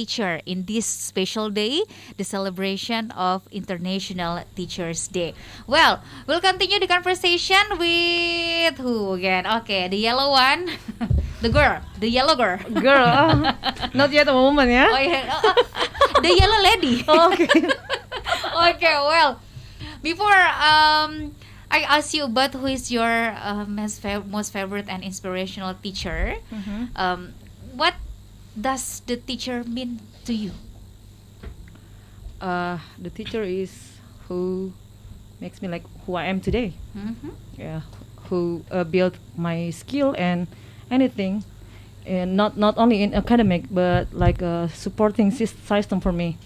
teacher in this special day, the celebration of International Teachers Day. Well, we'll continue the conversation with who again? Okay, the yellow one, the girl, the yellow girl. Girl, not yet a woman, yeah? Oh yeah, the yellow lady. Okay. Okay, well, before I ask you about who is your most favorite and inspirational teacher, what does the teacher mean to you? The teacher is who makes me like who I am today. Yeah, who built my skill and anything, and not only in academic but like a supporting system for me.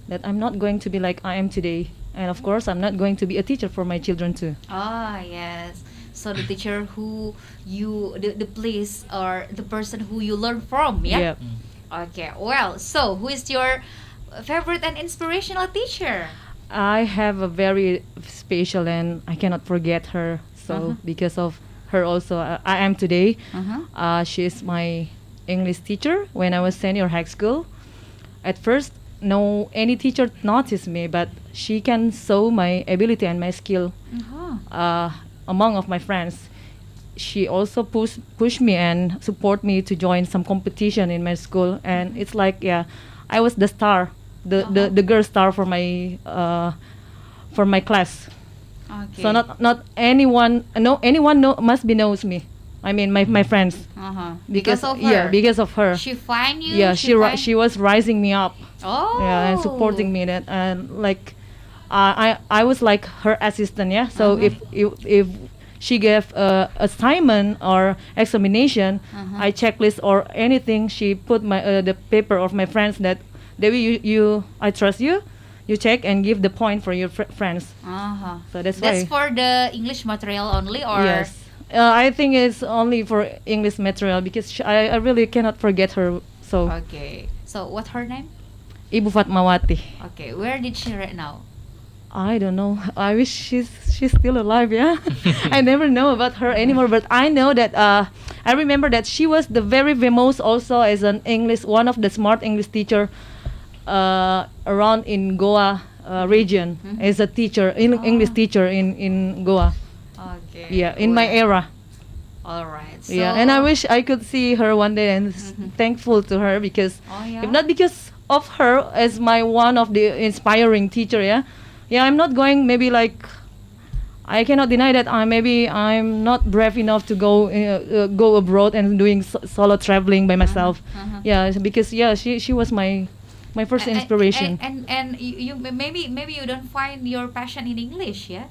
That I'm not going to be like I am today, and of course I'm not going to be a teacher for my children too. Ah, yes. So the teacher who you, the place or the person who you learn from, yeah? Yep. Okay, well, so who is your favorite and inspirational teacher? I have a very special and I cannot forget her. So because of her also I am today. She is my English teacher when I was senior high school. At first, no any teacher noticed me, but she can show my ability and my skill among of my friends. She also push me and support me to join some competition in my school, and it's like I was the star, the girl star for my class. Okay. So not anyone must be knows me. I mean my friends. Because of her. Yeah, because of her. She find you. Yeah, she was rising me up. Oh. Yeah, and supporting me that, and like I was like her assistant. Yeah, so if she gave assignment or examination, I checklist or anything, she put my the paper of my friends that Dewi, I trust you. You check and give the point for your friends. So that's why. For the English material only, or Yes. I think it's only for English material because I really cannot forget her. So Okay. So what her name? Ibu Fatmawati. Okay. Where did she right now? I don't know. I wish she's still alive. Yeah, I never know about her anymore. But I know that I remember that she was the very famous also as an English, one of the smart English teacher around in Goa region as a teacher, English teacher in Goa. Okay. Yeah, in my era. All right. So, Yeah, and I wish I could see her one day and thankful to her because if not because of her as my one of the inspiring teacher, I'm not going maybe like I cannot deny that I'm not brave enough to go abroad and doing solo traveling by myself. Yeah, because she was my first inspiration. And you maybe you don't find your passion in English, yeah?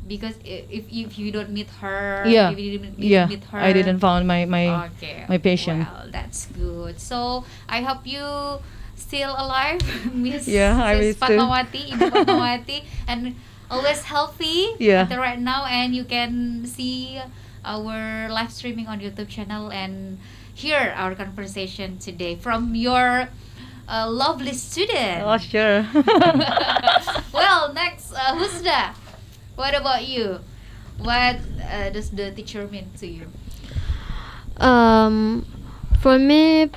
Because if you don't meet her, if you didn't meet her, I didn't find my passion. Well, that's good. So I hope you still alive, Miss I wish too. Fatmawati, Ibu Fatmawati, and always healthy until right now, and you can see our live streaming on YouTube channel and hear our conversation today from your lovely student. Oh, sure. Well, next, Husda, what about you? What does the teacher mean to you? For me,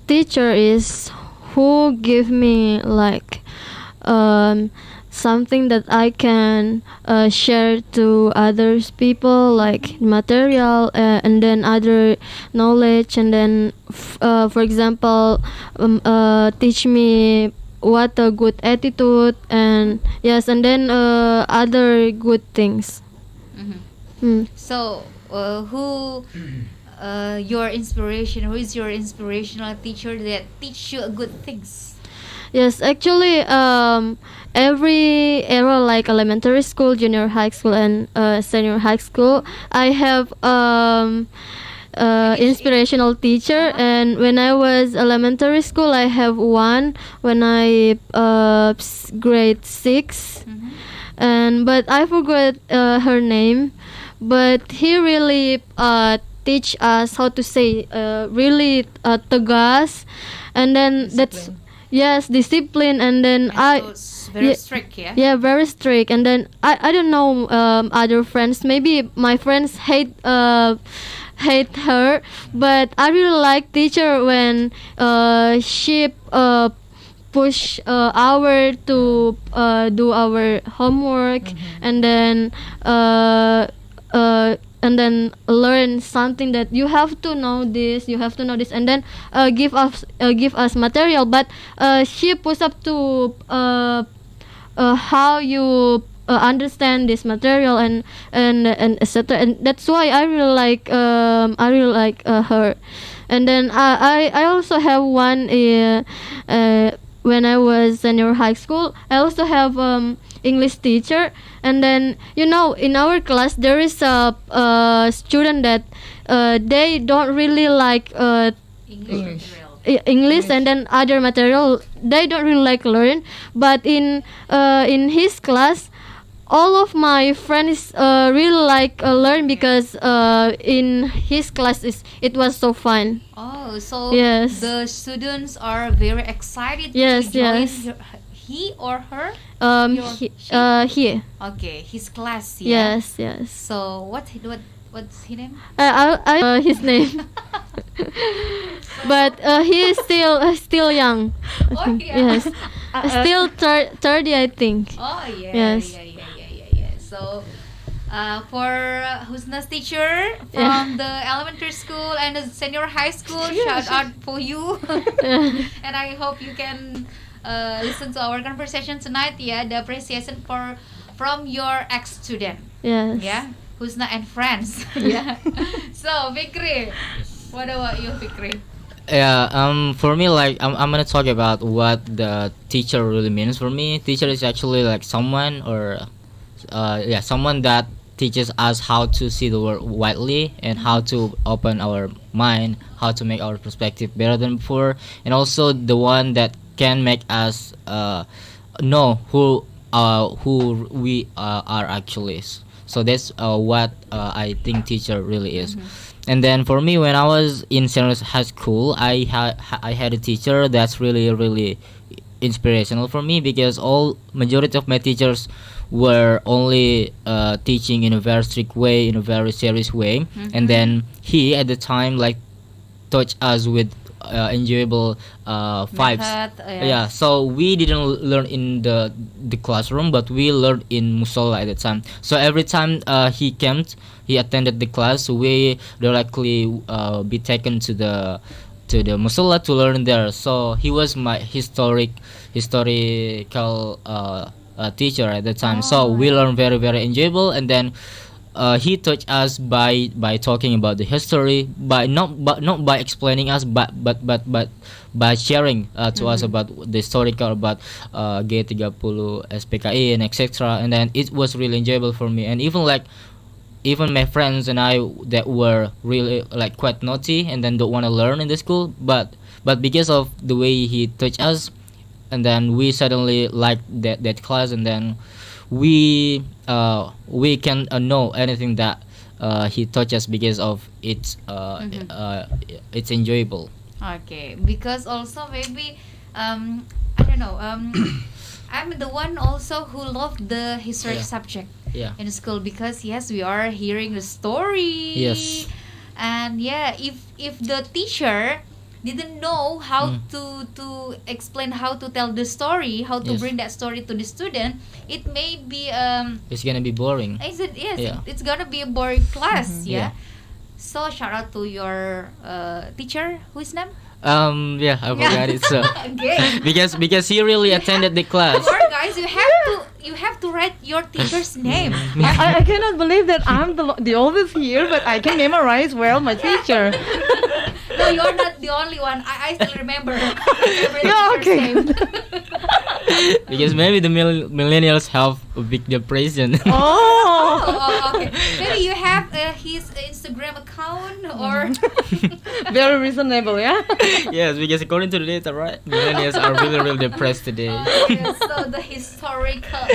teacher is who give me like something that I can share to others people, like material and then other knowledge, and then for example teach me what a good attitude, and yes, and then other good things. So who your inspiration, who is your inspirational teacher that teach you good things? Yes, actually, every era, like elementary school, junior high school, and senior high school, I have inspirational teacher. And when I was elementary school, I have one when I grade 6, and but I forgot her name. But he really teach us how to say really tegas, and then that's. Yes, discipline, and then very strict, yeah. Yeah, very strict, and then I don't know other friends. Maybe my friends hate hate her, but I really like teacher when she push our to do our homework, and then learn something that you have to know this, and then give us material. But she push up to how you understand this material, and etc. And that's why I really like her. And then I also have one when I was senior high school. I also have English teacher, and then in our class there is a student that they don't really like English, and then other material they don't really like learn. But in his class, all of my friends really like learn, because in his class it was so fun. Oh, so yes, the students are very excited yes, to join yes. he or her? He. Okay, his class. Yeah? Yes. So what's his name? His name. But he is still young. Oh yeah. Yes. Still 30, I think. Oh yeah. Yes. Yeah. So for Husna's teacher from the elementary school and the senior high school, shout out for you. And I hope you can listen to our conversation tonight. Yeah, the appreciation from your ex-student. Yes. Yeah, Husna and friends. Yeah. So Fikri, what about you, Fikri? Yeah, for me, like, I'm gonna talk about what the teacher really means for me. Teacher is actually like someone, or someone that teaches us how to see the world widely, and how to open our mind, how to make our perspective better than before, and also the one that can make us know who we are actually. So that's what I think teacher really is. And then for me, when I was in senior high school, I had a teacher that's really inspirational for me, because majority of my teachers were only teaching in a very strict way, in a very serious way. And then he at the time like taught us with enjoyable vibes. Yeah, so we didn't learn in the classroom, but we learned in musola at the time. So every time he attended the class, we directly be taken to the musola to learn there. So he was my historical teacher at the time. So we learned very enjoyable. And then he taught us by talking about the history, not by explaining us, but by sharing to us about the historical, about G30 SPKI and etc. And then it was really enjoyable for me. And even my friends and I that were really like quite naughty and then don't want to learn in the school, but because of the way he taught us, and then we suddenly liked that class, and then we can know anything that he taught us, because of it's enjoyable. Okay, because also maybe I don't know, I'm the one also who loved the history subject in school, because yes, we are hearing the story. Yes. And yeah, if the teacher didn't know how to explain, how to tell the story, how to bring that story to the student, it may be it's gonna be boring. Is it? Yes, it's gonna be a boring class. Yeah. So shout out to your teacher. Whose name? I forgot it. So Okay. because he really attended the class. Or guys, you have to write your teacher's name. I cannot believe that I'm the oldest here, but I can memorize well my teacher. No, you're not the only one. I still remember. No, okay. Name. Because maybe the millennials have a big depression. Oh, okay. Maybe you have his Instagram account or. Very reasonable, yeah. Yes, because according to the data, right, millennials are really depressed today. Yes, so the historical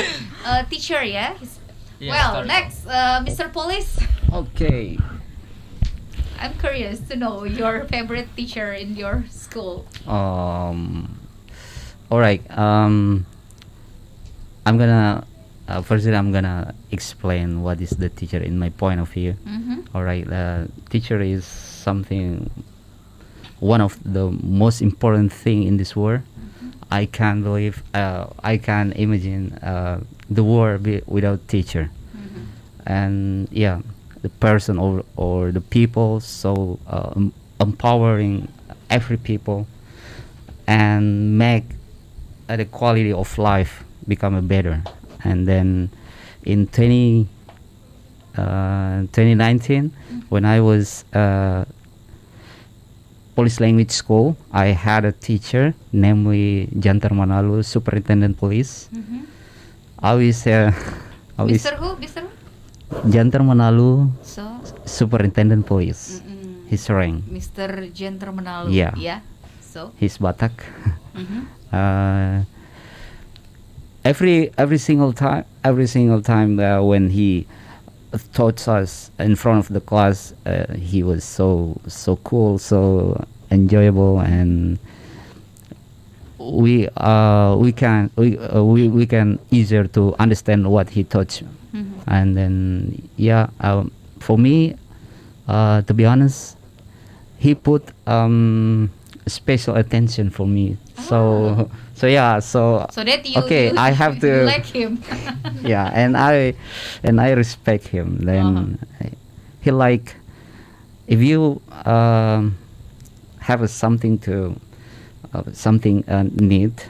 teacher, yeah. Well, historical. next, Mr. Police. Okay. I'm curious to know your favorite teacher in your school. All right. I'm gonna firstly, I'm gonna explain what is the teacher in my point of view. All right, teacher is something, one of the most important thing in this world. I can't believe, I can't imagine the world without teacher. And yeah, the person or the people, so empowering every people and make the quality of life become a better. And then in 2019, when I was Police Language School, I had a teacher, namely Jantar Manalu, Superintendent Police. I was Mr. who? Jantar Manalu, So, Superintendent Police. His rank. Mr. Jantar Manalu. Yeah. Yeah. So. He's Batak. Every single time when he taught us in front of the class, he was so cool, so enjoyable, and we can easier to understand what he taught. And then for me, to be honest, he put special attention for me. So that you, I have to like him. yeah, and I respect him. Then he like, if you have something to need,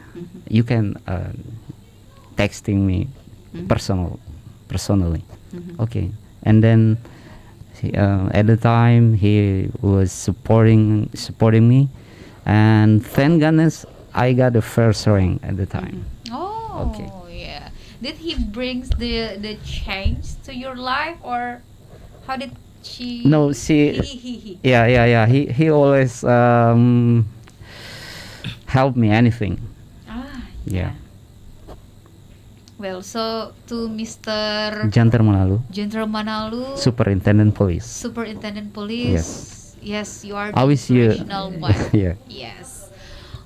you can texting me personally. Okay, and then at the time he was supporting me, and thank goodness I got the first rank at the time. Oh, Okay. yeah. Did he brings the change to your life, or how did she? No, she. He. Yeah. He always help me anything. Yeah. Well, so to Mr. Jantar Manalu, Superintendent Police. Yes, you are the I wish you. inspirational one. Yeah. Yes.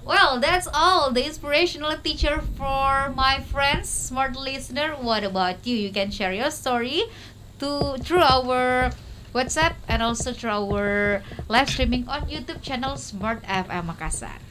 Well, that's all the inspirational teacher for my friends, smart listener. What about you? You can share your story through our WhatsApp and also through our live streaming on YouTube channel Smart FM Makassar.